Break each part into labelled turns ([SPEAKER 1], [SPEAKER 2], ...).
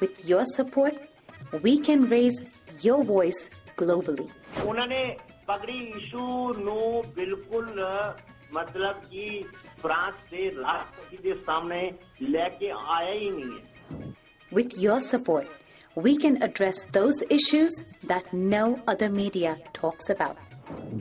[SPEAKER 1] With your support, we can raise your voice globally.
[SPEAKER 2] उन्होंने पगड़ी issue no बिल्कुल मतलब कि फ्रांस से राष्ट्रपति के सामने लेके आया ही नहीं है.
[SPEAKER 1] With your support, we can address those issues that no other media talks about.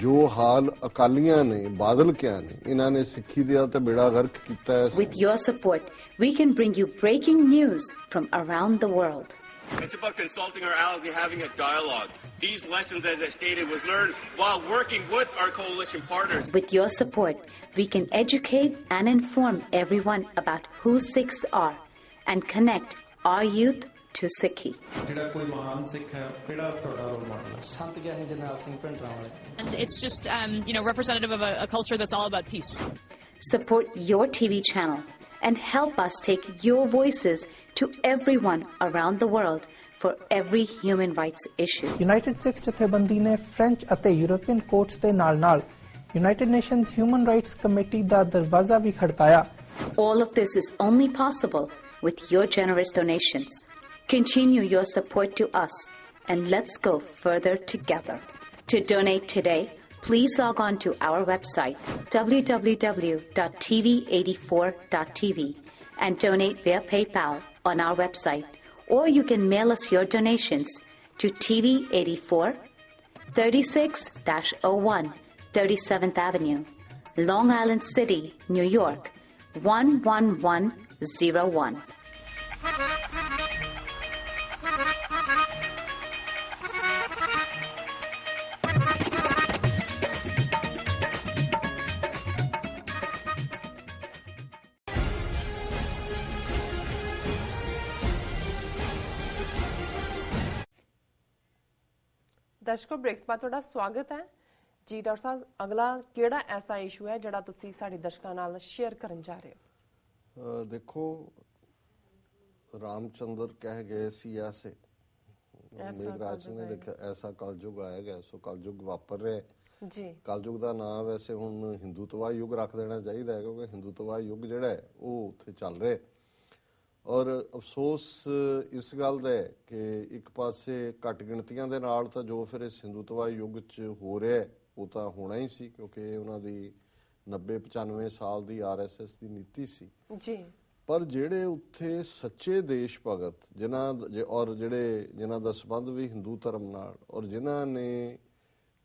[SPEAKER 3] जो हाल अकालियां ने बादल क्या ने इन्हां ने सिੱਖੀ दिया ते बेड़ा गर्क कीता है.
[SPEAKER 1] With your support, we can bring you breaking news from around the world.
[SPEAKER 4] It's about consulting our allies and having a dialogue. These lessons, as I stated, was learned while working with our coalition partners.
[SPEAKER 1] With your support, we can educate and inform everyone about who Sikhs are and connect our youth to Sikhi.
[SPEAKER 5] And it's just, representative of a culture that's all about peace.
[SPEAKER 1] Support your TV channel and help us take your voices to everyone around the world for every human rights issue.
[SPEAKER 6] United Sikhs ਜਥੇਬੰਦੀ ਨੇ French ਅਤੇ European courts ਦੇ ਨਾਲ-ਨਾਲ United Nations Human Rights Committee ਦਾ ਦਰਵਾਜ਼ਾ ਵੀ ਖੜਕਾਇਆ.
[SPEAKER 1] All of this is only possible with your generous donations. Continue your support to us and let's go further together. To donate today, please log on to our website www.tv84.tv and donate via PayPal on our website, or you can mail us your donations to TV84 36-01 37th Avenue, Long Island City, New York 11101.
[SPEAKER 7] दर्शकों break बाद ਤੁਹਾਡਾ ਸਵਾਗਤ ਹੈ ਜੀ। Doctor ਸਾਹਿਬ ਅਗਲਾ ਕਿਹੜਾ ਐਸਾ issue ਹੈ ਜਿਹੜਾ ਤੁਸੀਂ ਸਾਡੇ ਦਰਸ਼ਕਾਂ ਨਾਲ ਸ਼ੇਅਰ ਕਰਨ ਜਾ ਰਹੇ ਹੋ?
[SPEAKER 3] ਦੇਖੋ ਰਾਮਚੰਦਰ ਕਹਿ ਗਏ ਸੀ ਐਸੇ ਮੇਘਰਾਜ ਨੇ ਦੇਖਿਆ ਐਸਾ ਕਲਯੁਗ ਆਏਗਾ। ਸੋ ਕਲਯੁਗ ਵਾਪਰ ਰਿਹਾ ਜੀ। ਕਲਯੁਗ ਦਾ ਨਾਮ ਵੈਸੇ ਹੁਣ ਹਿੰਦੂਤਵਾ ਯੁੱਗ ਰੱਖ ਦੇਣਾ ਚਾਹੀਦਾ ਹੈ ਕਿਉਂਕਿ ਹਿੰਦੂਤਵਾ ਯੁੱਗ ਜਿਹੜਾ ਹੈ ਉਹ ਉੱਥੇ ਚੱਲ ਰਿਹਾ। ਔਰ ਅਫਸੋਸ ਇਸ ਗੱਲ ਦਾ ਹੈ ਕਿ ਇੱਕ ਪਾਸੇ ਘੱਟ ਗਿਣਤੀਆਂ ਦੇ ਨਾਲ ਤਾਂ ਜੋ ਫਿਰ ਇਸ ਹਿੰਦੂਤਵਾ ਯੁੱਗ 'ਚ ਹੋ ਰਿਹਾ ਉਹ ਤਾਂ ਹੋਣਾ ਹੀ ਸੀ ਕਿਉਂਕਿ ਉਹਨਾਂ ਦੀ 90-95 ਸਾਲ ਦੀ RSS ਦੀ ਨੀਤੀ ਸੀ ਜੀ। ਪਰ ਜਿਹੜੇ ਉੱਥੇ ਸੱਚੇ ਦੇਸ਼ ਭਗਤ ਜਿਨ੍ਹਾਂ ਦਾ ਸੰਬੰਧ ਵੀ ਹਿੰਦੂ ਧਰਮ ਨਾਲ ਔਰ ਜਿਨ੍ਹਾਂ ਨੇ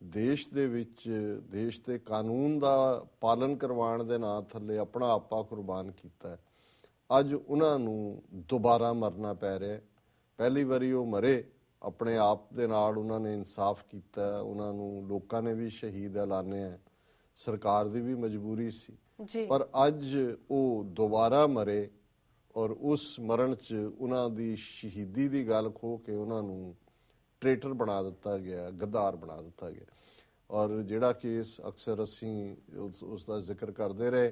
[SPEAKER 3] ਦੇਸ਼ ਦੇ ਵਿੱਚ ਦੇਸ਼ ਦੇ ਕਾਨੂੰਨ ਦਾ ਪਾਲਨ ਕਰਵਾਉਣ ਦੇ ਨਾਂ ਥੱਲੇ ਆਪਣਾ ਆਪਾ ਕੁਰਬਾਨ ਕੀਤਾ, ਅੱਜ ਉਹਨਾਂ ਨੂੰ ਦੁਬਾਰਾ ਮਰਨਾ ਪੈ ਰਿਹਾ। ਪਹਿਲੀ ਵਾਰੀ ਉਹ ਮਰੇ ਆਪਣੇ ਆਪ ਦੇ ਨਾਲ, ਉਹਨਾਂ ਨੇ ਇਨਸਾਫ ਕੀਤਾ, ਉਹਨਾਂ ਨੂੰ ਲੋਕਾਂ ਨੇ ਵੀ ਸ਼ਹੀਦ ਐਲਾਨਿਆ, ਸਰਕਾਰ ਦੀ ਵੀ ਮਜਬੂਰੀ ਸੀ ਪਰ ਅੱਜ ਉਹ ਦੁਬਾਰਾ ਮਰੇ ਔਰ ਉਸ ਮਰਨ 'ਚ ਉਹਨਾਂ ਦੀ ਸ਼ਹੀਦੀ ਦੀ ਗੱਲ ਖੋ ਕੇ ਉਹਨਾਂ ਨੂੰ ਟ੍ਰੇਟਰ ਬਣਾ ਦਿੱਤਾ ਗਿਆ, ਗੱਦਾਰ ਬਣਾ ਦਿੱਤਾ ਗਿਆ। ਔਰ ਜਿਹੜਾ ਕੇਸ ਅਕਸਰ ਅਸੀਂ ਉਸ ਦਾ ਜ਼ਿਕਰ ਕਰਦੇ ਰਹੇ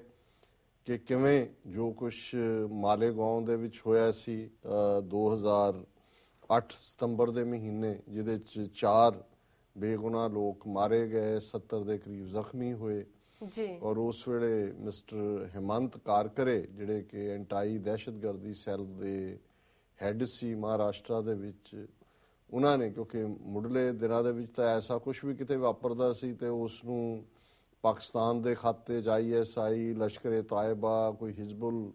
[SPEAKER 3] ਕਿ ਕਿਵੇਂ ਜੋ ਕੁਛ ਮਾਲੇਗਾਓਂ ਦੇ ਵਿੱਚ ਹੋਇਆ ਸੀ 2008 ਸਤੰਬਰ ਦੇ ਮਹੀਨੇ, ਜਿਹਦੇ 'ਚ 4 ਬੇਗੁਨਾਹ ਲੋਕ ਮਾਰੇ ਗਏ, 70 ਦੇ ਕਰੀਬ ਜ਼ਖਮੀ ਹੋਏ ਜੀ। ਔਰ ਉਸ ਵੇਲੇ ਮਿਸਟਰ ਹਿਮੰਤ ਕਾਰਕਰੇ ਜਿਹੜੇ ਕਿ ਐਂਟਾਈ ਦਹਿਸ਼ਤਗਰਦੀ ਸੈੱਲ ਦੇ ਹੈੱਡ ਸੀ ਮਹਾਰਾਸ਼ਟਰ ਦੇ ਵਿੱਚ, ਉਹਨਾਂ ਨੇ ਕਿਉਂਕਿ ਮੁੱਢਲੇ ਦਿਨਾਂ ਦੇ ਵਿੱਚ ਤਾਂ ਐਸਾ ਕੁਛ ਵੀ ਕਿਤੇ ਵਾਪਰਦਾ ਸੀ ਤੇ ਉਸ ਨੂੰ ਪਾਕਿਸਤਾਨ ਦੇ ਖਾਤੇ 'ਚ ISI, ਲਸ਼ਕਰ ਤਾਇਬਾ, ਕੋਈ ਹਿਜ਼ਬੁਲ,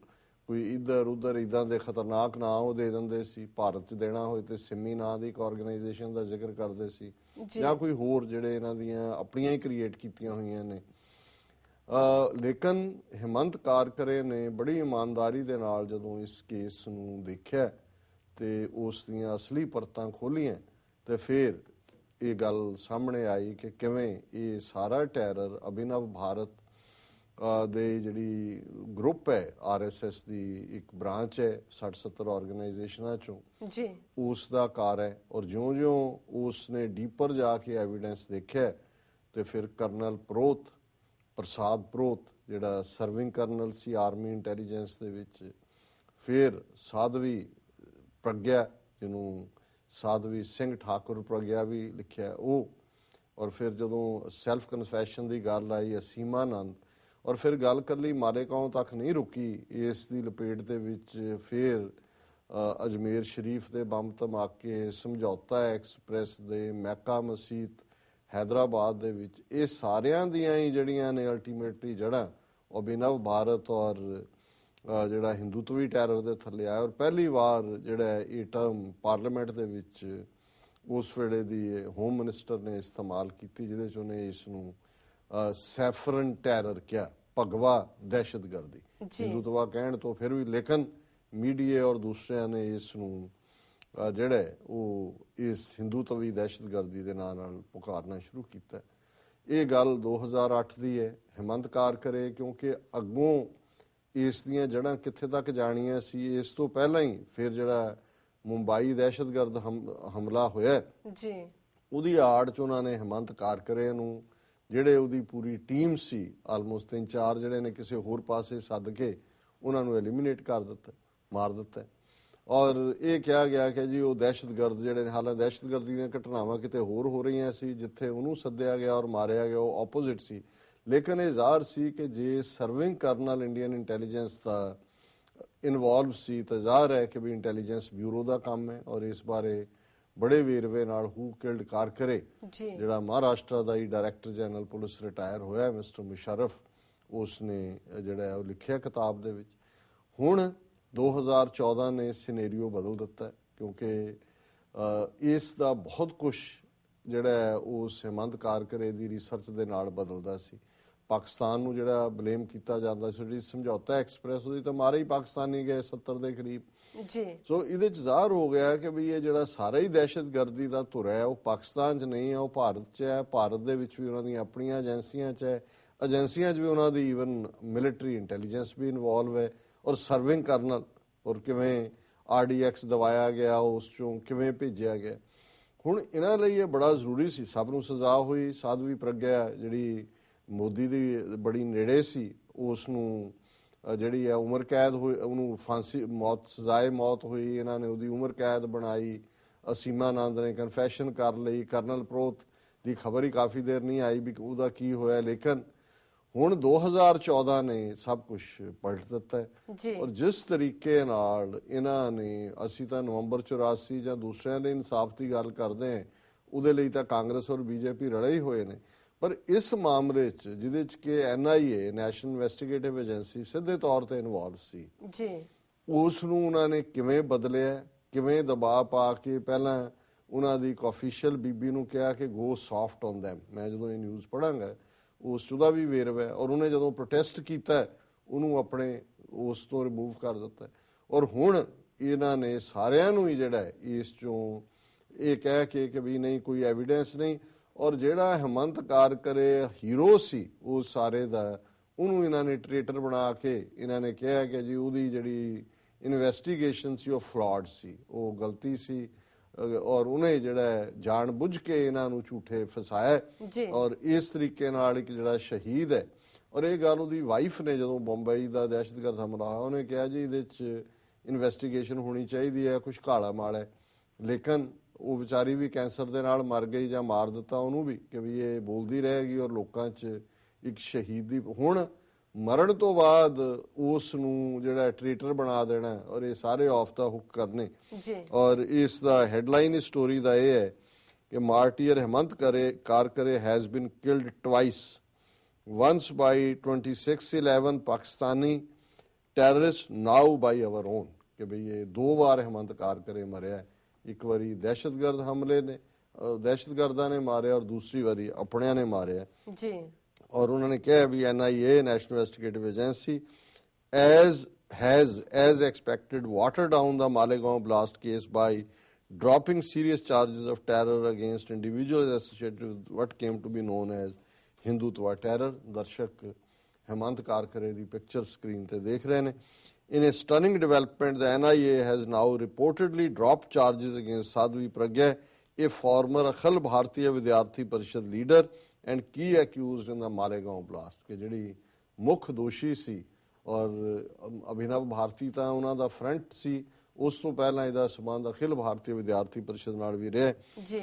[SPEAKER 3] ਕੋਈ ਇੱਧਰ ਉੱਧਰ ਇੱਦਾਂ ਦੇ ਖਤਰਨਾਕ ਨਾਂ ਉਹ ਦੇ ਦਿੰਦੇ ਸੀ। ਭਾਰਤ 'ਚ ਦੇਣਾ ਹੋਏ ਤੇ ਸਿੰਮੀ ਨਾਂ ਦੀ ਇੱਕ ਆਰਗੇਨਾਈਜੇਸ਼ਨ ਦਾ ਜ਼ਿਕਰ ਕਰਦੇ ਸੀ ਜਾਂ ਕੋਈ ਹੋਰ ਜਿਹੜੇ ਇਹਨਾਂ ਦੀਆਂ ਆਪਣੀਆਂ ਹੀ ਕ੍ਰੀਏਟ ਕੀਤੀਆਂ ਹੋਈਆਂ ਨੇ। ਲੇਕਿਨ ਹਿਮੰਤ ਕਾਰਕਰੇ ਨੇ ਬੜੀ ਇਮਾਨਦਾਰੀ ਦੇ ਨਾਲ ਜਦੋਂ ਇਸ ਕੇਸ ਨੂੰ ਦੇਖਿਆ ਤੇ ਉਸ ਦੀਆਂ ਅਸਲੀ ਪਰਤਾਂ ਖੋਲ੍ਹੀਆਂ ਤੇ ਫਿਰ ਇਹ ਗੱਲ ਸਾਹਮਣੇ ਆਈ ਕਿ ਕਿਵੇਂ ਇਹ ਸਾਰਾ ਟੈਰਰ ਅਭਿਨਵ ਭਾਰਤ ਦੇ ਜਿਹੜੀ ਗਰੁੱਪ ਹੈ RSS ਦੀ ਇੱਕ ਬ੍ਰਾਂਚ ਹੈ 60-70 ਆਰਗੇਨਾਈਜੇਸ਼ਨਾਂ 'ਚੋਂ ਜੀ, ਉਸ ਦਾ ਕਾਰ ਹੈ। ਔਰ ਜਿਉਂ-ਜਿਉਂ ਉਸ ਨੇ ਡੀਪਰ ਜਾ ਕੇ ਐਵੀਡੈਂਸ ਦੇਖਿਆ ਤੇ ਫਿਰ ਕਰਨਲ ਪ੍ਰਸਾਦ ਪ੍ਰੋਤ ਜਿਹੜਾ ਸਰਵਿੰਗ ਕਰਨਲ ਸੀ ਆਰਮੀ ਇੰਟੈਲੀਜੈਂਸ ਦੇ ਵਿੱਚ, ਫਿਰ ਸਾਧਵੀ ਪ੍ਰਗਿਆ ਜਿਹਨੂੰ ਸਾਧਵੀ ਸਿੰਘ ਠਾਕੁਰ ਪ੍ਰਗਿਆ ਵੀ ਲਿਖਿਆ ਉਹ, ਔਰ ਫਿਰ ਜਦੋਂ ਸੈਲਫ ਕਨਫੈਸ਼ਨ ਦੀ ਗੱਲ ਆਈ ਅਸੀਮਾਨੰਦ, ਔਰ ਫਿਰ ਗੱਲ ਇਕੱਲੀ ਮਾਲੇਗਾਓਂ ਤੱਕ ਨਹੀਂ ਰੁਕੀ, ਇਸ ਦੀ ਲਪੇਟ ਦੇ ਵਿੱਚ ਫਿਰ ਅਜਮੇਰ ਸ਼ਰੀਫ ਦੇ ਬੰਬ ਧਮਾਕੇ, ਸਮਝੌਤਾ ਐਕਸਪ੍ਰੈਸ ਦੇ, ਮੈਕਾ ਮਸੀਤ हैदराबाद ਦੇ ਵਿੱਚ, ਇਹ ਸਾਰਿਆਂ ਦੀਆਂ ਹੀ ਜਿਹੜੀਆਂ ਨੇ ਅਲਟੀਮੇਟਲੀ ਜੜ੍ਹਾਂ ਅਭਿਨਵ ਭਾਰਤ ਔਰ ਜਿਹੜਾ ਹਿੰਦੂਤਵੀ ਟੈਰਰ ਦੇ ਥੱਲੇ ਆਇਆ। ਔਰ ਪਹਿਲੀ ਵਾਰ ਜਿਹੜਾ ਇਹ ਟਰਮ ਪਾਰਲੀਮੈਂਟ ਦੇ ਵਿੱਚ ਉਸ ਵੇਲੇ ਦੀ ਹੋਮ ਮਿਨਿਸਟਰ ਨੇ ਇਸਤੇਮਾਲ ਕੀਤੀ, ਜਿਹਦੇ 'ਚ ਉਹਨੇ ਇਸ ਨੂੰ ਸੈਫਰਨ ਟੈਰਰ ਕਿਹਾ, ਭਗਵਾ ਦਹਿਸ਼ਤਗਰਦੀ। ਹਿੰਦੂਤਵਾ ਕਹਿਣ ਤੋਂ ਫਿਰ ਵੀ, ਲੇਕਿਨ ਮੀਡੀਆ ਔਰ ਦੂਸਰਿਆਂ ਨੇ ਇਸ ਨੂੰ ਜਿਹੜਾ ਉਹ ਇਸ ਹਿੰਦੂਤਵੀ ਦਹਿਸ਼ਤਗਰਦੀ ਦੇ ਨਾਲ ਪੁਕਾਰਨਾ ਸ਼ੁਰੂ ਕੀਤਾ। ਇਹ ਗੱਲ 2008 ਦੀ ਹੈ, ਹਿਮੰਤ ਕਾਰਕਰੇ, ਕਿਉਂਕਿ ਅੱਗੋਂ ਇਸ ਦੀਆਂ ਜੜ੍ਹਾਂ ਕਿੱਥੇ ਤੱਕ ਜਾਣੀਆਂ ਸੀ ਇਸ ਤੋਂ ਪਹਿਲਾਂ ਹੀ ਫਿਰ ਜਿਹੜਾ ਮੁੰਬਈ ਦਹਿਸ਼ਤਗਰਦ ਹਮਲਾ ਹੋਇਆ ਜੀ, ਉਹਦੀ ਆੜ 'ਚ ਉਹਨਾਂ ਨੇ ਹਿਮੰਤ ਕਾਰਕਰੇ ਨੂੰ, ਜਿਹੜੇ ਉਹਦੀ ਪੂਰੀ ਟੀਮ ਸੀ, ਆਲਮੋਸਟ 3-4 ਜਿਹੜੇ ਨੇ ਕਿਸੇ ਹੋਰ ਪਾਸੇ ਸੱਦ ਕੇ ਉਹਨਾਂ ਨੂੰ ਐਲੀਮੀਨੇਟ ਕਰ ਦਿੱਤਾ, ਮਾਰ ਦਿੱਤਾ। ਔਰ ਇਹ ਕਿਹਾ ਗਿਆ ਕਿ ਜੀ ਉਹ ਦਹਿਸ਼ਤਗਰਦ ਜਿਹੜੇ ਨੇ, ਹਾਲਾਂਕਿ ਦਹਿਸ਼ਤਗਰਦੀ ਦੀਆਂ ਘਟਨਾਵਾਂ ਕਿਤੇ ਹੋਰ ਹੋ ਰਹੀਆਂ ਸੀ, ਜਿੱਥੇ ਉਹਨੂੰ ਸੱਦਿਆ ਗਿਆ ਔਰ ਮਾਰਿਆ ਗਿਆ ਉਹ ਆਪੋਜ਼ਿਟ ਸੀ। ਲੇਕਿਨ ਇਹ ਜ਼ਾਹਰ ਸੀ ਕਿ ਜੇ ਸਰਵਿੰਗ ਕਰਨਲ ਇੰਡੀਅਨ ਇੰਟੈਲੀਜੈਂਸ ਦਾ ਇਨਵੋਲਵ ਸੀ ਤਾਂ ਜ਼ਾਹਰ ਹੈ ਕਿ ਵੀ ਇੰਟੈਲੀਜੈਂਸ ਬਿਊਰੋ ਦਾ ਕੰਮ ਹੈ। ਔਰ ਇਸ ਬਾਰੇ ਬੜੇ ਵੇਰਵੇ ਨਾਲ ਹੂ ਕਿਲਡ ਕਾਰਕਰੇ, ਜਿਹੜਾ ਮਹਾਰਾਸ਼ਟਰ ਦਾ ਹੀ ਡਾਇਰੈਕਟਰ ਜਨਰਲ ਪੁਲਿਸ ਰਿਟਾਇਰ ਹੋਇਆ ਮਿਸਟਰ ਮੁਸ਼ਰਫ, ਉਸ ਨੇ ਜਿਹੜਾ ਉਹ ਲਿਖਿਆ ਕਿਤਾਬ ਦੇ ਵਿੱਚ। ਹੁਣ 2014 ਨੇ ਸਿਨੇਰੀਓ ਬਦਲ ਦਿੱਤਾ, ਕਿਉਂਕਿ ਇਸ ਦਾ ਬਹੁਤ ਕੁਛ ਜਿਹੜਾ ਉਸ ਹਿਮੰਤ ਕਾਰਕਰੇ ਦੀ ਰਿਸਰਚ ਦੇ ਨਾਲ ਬਦਲਦਾ ਸੀ। ਪਾਕਿਸਤਾਨ ਨੂੰ ਜਿਹੜਾ ਬਲੇਮ ਕੀਤਾ ਜਾਂਦਾ ਸੀ, ਜਿਹੜੀ ਸਮਝੌਤਾ ਐਕਸਪ੍ਰੈਸ, ਉਹਦੀ ਤਾਂ ਮਾਰੇ ਹੀ ਪਾਕਿਸਤਾਨੀ ਗਏ 70 ਦੇ ਕਰੀਬ ਜੀ। ਸੋ ਇਹਦੇ 'ਚ ਜ਼ਾਹਰ ਹੋ ਗਿਆ ਕਿ ਵੀ ਇਹ ਜਿਹੜਾ ਸਾਰਾ ਹੀ ਦਹਿਸ਼ਤਗਰਦੀ ਦਾ ਧੁਰ ਹੈ ਉਹ ਪਾਕਿਸਤਾਨ 'ਚ ਨਹੀਂ ਹੈ, ਉਹ ਭਾਰਤ 'ਚ ਹੈ। ਭਾਰਤ ਦੇ ਵਿੱਚ ਵੀ ਉਹਨਾਂ ਦੀਆਂ ਆਪਣੀਆਂ ਏਜੰਸੀਆਂ 'ਚ ਹੈ, ਏਜੰਸੀਆਂ 'ਚ ਵੀ ਉਹਨਾਂ ਦੀ ਈਵਨ ਮਿਲਟਰੀ ਇੰਟੈਲੀਜੈਂਸ ਵੀ ਇਨਵੋਲਵ ਹੈ। ਔਰ ਸਰਵਿੰਗ ਕਰਨਲ, ਔਰ ਕਿਵੇਂ RDX ਦਵਾਇਆ ਗਿਆ, ਉਸ 'ਚੋਂ ਕਿਵੇਂ ਭੇਜਿਆ ਗਿਆ। ਹੁਣ ਇਹਨਾਂ ਲਈ ਇਹ ਬੜਾ ਜ਼ਰੂਰੀ ਸੀ। ਸਭ ਨੂੰ ਸਜ਼ਾ ਹੋਈ। ਸਾਧਵੀ ਪ੍ਰਗਿਆ ਜਿਹੜੀ ਮੋਦੀ ਦੀ ਬੜੀ ਨੇੜੇ ਸੀ, ਉਸ ਨੂੰ ਜਿਹੜੀ ਹੈ ਉਮਰ ਕੈਦ ਹੋਈ, ਉਹਨੂੰ ਫਾਂਸੀ ਸਜ਼ਾਏ ਮੌਤ ਹੋਈ। ਇਹਨਾਂ ਨੇ ਉਹਦੀ ਉਮਰ ਕੈਦ ਬਣਾਈ। ਅਸੀਮਾ ਆਨੰਦ ਨੇ ਕਨਫੈਸ਼ਨ ਕਰ ਲਈ। ਕਰਨਲ ਪ੍ਰੋਤ ਦੀ ਖਬਰ ਹੀ ਕਾਫੀ ਦੇਰ ਨਹੀਂ ਆਈ ਵੀ ਉਹਦਾ ਕੀ ਹੋਇਆ। ਲੇਕਿਨ ਹੁਣ 2014 ਨੇ ਸਭ ਕੁਝ ਪਲਟ ਦਿੱਤਾ ਹੈ। ਔਰ ਜਿਸ ਤਰੀਕੇ ਨਾਲ ਇਹਨਾਂ ਨੇ, ਅਸੀਂ ਤਾਂ ਨਵੰਬਰ 84 ਜਾਂ ਦੂਸਰਿਆਂ ਦੇ ਇਨਸਾਫ ਦੀ ਗੱਲ ਕਰਦੇ ਹਾਂ, ਉਹਦੇ ਲਈ ਤਾਂ ਕਾਂਗਰਸ ਔਰ BJP ਰਲੇ ਹੀ ਹੋਏ ਨੇ। ਪਰ ਇਸ ਮਾਮਲੇ 'ਚ ਜਿਹਦੇ 'ਚ ਕਿ NIA ਨੈਸ਼ਨਲ ਇਨਵੈਸਟੀਗੇਟਿਵ ਏਜੰਸੀ ਸਿੱਧੇ ਤੌਰ ਤੇ ਇਨਵੋਲਵ ਸੀ ਜੀ, ਉਸ ਨੂੰ ਉਹਨਾਂ ਨੇ ਕਿਵੇਂ ਬਦਲਿਆ, ਕਿਵੇਂ ਦਬਾਅ ਪਾ ਕੇ ਪਹਿਲਾਂ ਉਹਨਾਂ ਦੀ ਇੱਕ ਆਫੀਸ਼ੀਅਲ ਬੀਬੀ ਨੂੰ ਕਿਹਾ ਕਿ ਗੋ ਸੌਫਟ ਔਨ ਦੈਮ। ਮੈਂ ਜਦੋਂ ਇਹ ਨਿਊਜ਼ ਪੜਾਂਗਾ ਉਸ 'ਚ ਉਹਦਾ ਵੀ ਵੇਰਵਾ ਹੈ। ਔਰ ਉਹਨੇ ਜਦੋਂ ਪ੍ਰੋਟੈਸਟ ਕੀਤਾ ਉਹਨੂੰ ਆਪਣੇ ਉਸ ਤੋਂ ਰਿਮੂਵ ਕਰ ਦਿੱਤਾ। ਔਰ ਹੁਣ ਇਹਨਾਂ ਨੇ ਸਾਰਿਆਂ ਨੂੰ ਹੀ ਜਿਹੜਾ ਇਸ 'ਚੋਂ ਇਹ ਕਹਿ ਕੇ ਕਿ ਵੀ ਨਹੀਂ ਕੋਈ ਐਵੀਡੈਂਸ ਨਹੀਂ। ਔਰ ਜਿਹੜਾ ਹਿਮੰਤ ਕਾਰਕਰੇ ਹੀਰੋ ਸੀ ਉਹ ਸਾਰੇ ਦਾ, ਉਹਨੂੰ ਇਹਨਾਂ ਨੇ ਟ੍ਰੇਟਰ ਬਣਾ ਕੇ ਇਹਨਾਂ ਨੇ ਕਿਹਾ ਕਿ ਜੀ ਉਹਦੀ ਜਿਹੜੀ ਇਨਵੈਸਟੀਗੇਸ਼ਨ ਸੀ ਉਹ ਫਰਾਡ ਸੀ, ਉਹ ਗਲਤੀ ਸੀ। ਔਰ ਉਹਨੇ ਜਿਹੜਾ ਜਾਣ ਬੁੱਝ ਕੇ ਇਹਨਾਂ ਨੂੰ ਝੂਠੇ ਫਸਾਇਆ। ਔਰ ਇਸ ਤਰੀਕੇ ਨਾਲ ਇੱਕ ਜਿਹੜਾ ਸ਼ਹੀਦ ਹੈ। ਔਰ ਇਹ ਗੱਲ ਉਹਦੀ ਵਾਈਫ ਨੇ ਜਦੋਂ ਬੰਬਈ ਦਾ ਦਹਿਸ਼ਤਗਰਦ ਹਮਲਾ ਹੋਇਆ, ਉਹਨੇ ਕਿਹਾ ਜੀ ਇਹਦੇ 'ਚ ਇਨਵੈਸਟੀਗੇਸ਼ਨ ਹੋਣੀ ਚਾਹੀਦੀ ਹੈ, ਕੁਛ ਕਾਲਾ ਮਾਲ ਹੈ। ਲੇਕਿਨ ਉਹ ਵਿਚਾਰੀ ਵੀ ਕੈਂਸਰ ਦੇ ਨਾਲ ਮਰ ਗਈ ਜਾਂ ਮਾਰ ਦਿੱਤਾ ਉਹਨੂੰ ਵੀ, ਕਿ ਵੀ ਇਹ ਬੋਲਦੀ ਰਹੇਗੀ ਔਰ ਲੋਕਾਂ 'ਚ ਇੱਕ ਸ਼ਹੀਦ ਦੀ। ਹੁਣ ਮਰਨ ਤੋਂ ਬਾਅਦ ਉਸ ਨੂੰ ਜਿਹੜਾ ਟ੍ਰੇਟਰ ਬਣਾ ਦੇਣਾ ਔਰ ਇਹ ਸਾਰੇ ਆਫ ਦਾ ਹੁੱਕ ਕਰਨੇ। ਔਰ ਇਸ ਦਾ ਹੈਡਲਾਈਨ ਇਸ ਸਟੋਰੀ ਦਾ ਇਹ ਹੈ ਕਿ martyr Hemant Karkare has been killed twice, once by 26/11 Pakistani terrorist, now by our own. ਕਿ ਬਈ ਇਹ 2 ਵਾਰ ਹਿਮੰਤ ਕਾਰਕਰੇ ਮਰਿਆ। ਇੱਕ ਵਾਰੀ ਦਹਿਸ਼ਤਗਰਦ ਹਮਲੇ ਨੇ, ਦਹਿਸ਼ਤਗਰਦਾਂ ਨੇ ਮਾਰਿਆ, ਔਰ ਦੂਸਰੀ ਵਾਰੀ ਆਪਣਿਆਂ ਨੇ ਮਾਰਿਆ ਜੀ। ਔਰ ਉਹਨਾਂ ਨੇ ਕਿਹਾ ਵੀ NIA national investigative agency as expected watered down the Malegaon blast case by dropping serious charges of terror against individuals associated with what came to be known as Hindutva terror। ਦਰਸ਼ਕ ਹਿਮੰਤ ਕਾਰਕਰੇ ਦੀ ਪਿਕਚਰ ਸਕਰੀਨ ਤੇ ਦੇਖ ਰਹੇ ਨੇ। In a stunning development, the NIA has now reportedly dropped charges against Sadhvi Pragya, a former Akhil Bharatiya Vidyarthi Parishad leader and key accused in the Malegaon blast। ਕਿ ਜਿਹੜੀ ਮੁੱਖ ਦੋਸ਼ੀ ਸੀ ਔਰ ਅਭਿਨਵ ਭਾਰਤੀ ਤਾਂ ਉਹਨਾਂ ਦਾ ਫਰੰਟ ਸੀ, ਉਸ ਤੋਂ ਪਹਿਲਾਂ ਇਹਦਾ ਸਬੰਧ ਅਖਿਲ ਭਾਰਤੀ ਵਿਦਿਆਰਥੀ ਪਰਿਸ਼ਦ ਨਾਲ ਵੀ ਰਿਹਾ।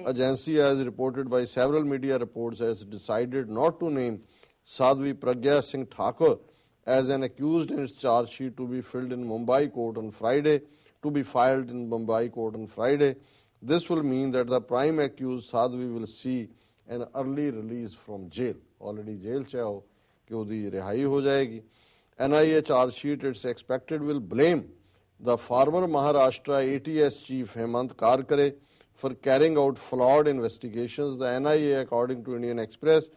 [SPEAKER 3] Agency as reported by several media reports has decided not to name Sadhvi Pragya Singh Thakur as an accused in its charge sheet to be filled in Mumbai court on Friday to be filed in Mumbai court on Friday. This will mean that the prime accused Sadhvi will see an early release from jail. Already jail ch hai ho कि ਉਹਦੀ ਰਿਹਾਈ ਹੋ ਜਾਏਗੀ. NIA charge sheet, it's expected, will blame the former Maharashtra ATS chief Hemant Karkare for carrying out flawed investigations. The NIA, according to Indian Express,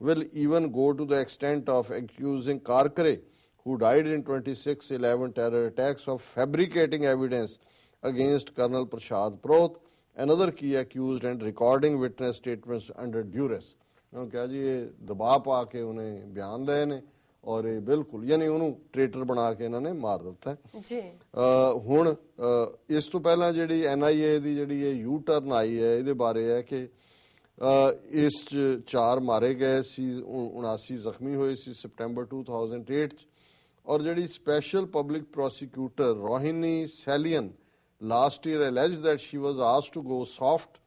[SPEAKER 3] will even go to the extent of accusing Karkare, who died in 26/11 terror attacks, of fabricating evidence against Colonel Prashad Proth, another key accused, and recording witness statements under duress. क्या जी ये दबाव पा के उन्हें बयान लए ने और ये बिल्कुल यानी ਉਹਨੂੰ ट्रेटर बना के इन्होंने मार ਦਿੱਤਾ
[SPEAKER 7] ਜੀ
[SPEAKER 3] ਹੁਣ ਇਸ ਤੋਂ ਪਹਿਲਾਂ ਜਿਹੜੀ NIA ਦੀ ਜਿਹੜੀ ਇਹ ਯੂ ਟਰਨ ਆਈ ਹੈ ਇਹਦੇ ਬਾਰੇ ਹੈ ਕਿ ਇਸ 4 ਮਾਰੇ ਗਏ ਸੀ, 79 ਜ਼ਖਮੀ ਹੋਏ ਸੀ September 2008 ਚ। ਔਰ ਜਿਹੜੀ special public prosecutor Rohini Salian last year alleged that she was asked to go soft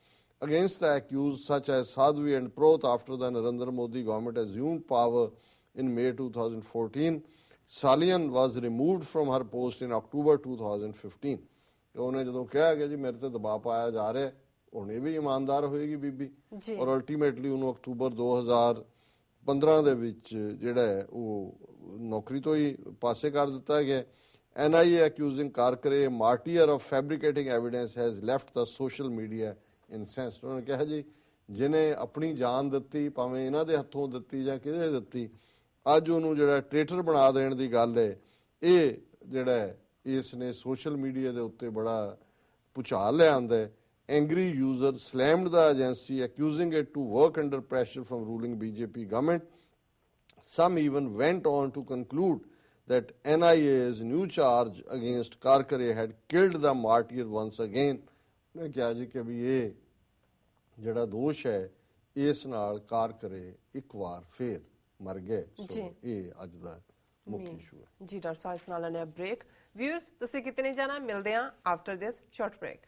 [SPEAKER 3] against the accused such as Sadhvi and Proth after the Narendra Modi government assumed power in May 2014. Salian was removed from her post in October 2015. ਉਹਨੇ ਜਦੋਂ ਕਿਹਾ ਕਿ ਜੀ ਮੇਰੇ ਤੇ ਦਬਾਅ ਪਾਇਆ ਜਾ ਰਿਹਾ, ਹੁਣ ਇਹ ਵੀ ਇਮਾਨਦਾਰ ਹੋਏਗੀ ਬੀਬੀ, ਔਰ ਅਲਟੀਮੇਟਲੀ ਉਹਨੂੰ ਅਕਤੂਬਰ 2015 ਦੇ ਵਿੱਚ ਜਿਹੜਾ ਹੈ ਉਹ ਨੌਕਰੀ ਤੋਂ ਹੀ ਪਾਸੇ ਕਰ ਦਿੱਤਾ ਗਿਆ। NIA accusing Karkare, a martyr of fabricating evidence, has left the social media incensed. ਉਹਨਾਂ ਨੇ ਕਿਹਾ ਜੀ ਜਿਹਨੇ ਆਪਣੀ ਜਾਨ ਦਿੱਤੀ, ਭਾਵੇਂ ਇਹਨਾਂ ਦੇ ਹੱਥੋਂ ਦਿੱਤੀ ਜਾਂ ਕਿਹਦੇ ਦਿੱਤੀ, ਅੱਜ ਉਹਨੂੰ ਜਿਹੜਾ ਟ੍ਰੇਟਰ ਬਣਾ ਦੇਣ ਦੀ ਗੱਲ ਹੈ, ਇਹ ਜਿਹੜਾ ਇਸ ਨੇ ਸੋਸ਼ਲ ਮੀਡੀਆ ਦੇ ਉੱਤੇ ਬੜਾ ਭੁਚਾਲ ਲਿਆਂਦਾ ਹੈ। Angry users slammed the agency, accusing it to work under pressure from ruling BJP government. Some even went on to conclude that NIA's new charge against Karkare had killed the martyr once again. ਨੇ ਕਿਹਾ ਜੀ ਕਿ ਵੀ ਇਹ ਜਿਹੜਾ ਦੋਸ਼ ਹੈ ਇਸ ਨਾਲ Karkare ਇੱਕ ਵਾਰ ਫੇਰ ਮਰ ਗਏ। ਸੋ ਇਹ ਅੱਜ ਦਾ ਮੁੱਖ ਇਸ਼ੂ ਹੈ ਜੀ।
[SPEAKER 7] ਡਾਕਟਰ ਸਾਹਿਬ ਨਾਲ ਲੈਣੇ ਬ੍ਰੇਕ। ਵਿਊਅਰਸ ਤੁਸੀਂ ਕਿਤੇ ਨਹੀਂ ਜਾਣਾ, ਮਿਲਦੇ ਹਾਂ ਆਫਟਰ ਦਿਸ ਸ਼ਾਰਟ ਬ੍ਰੇਕ।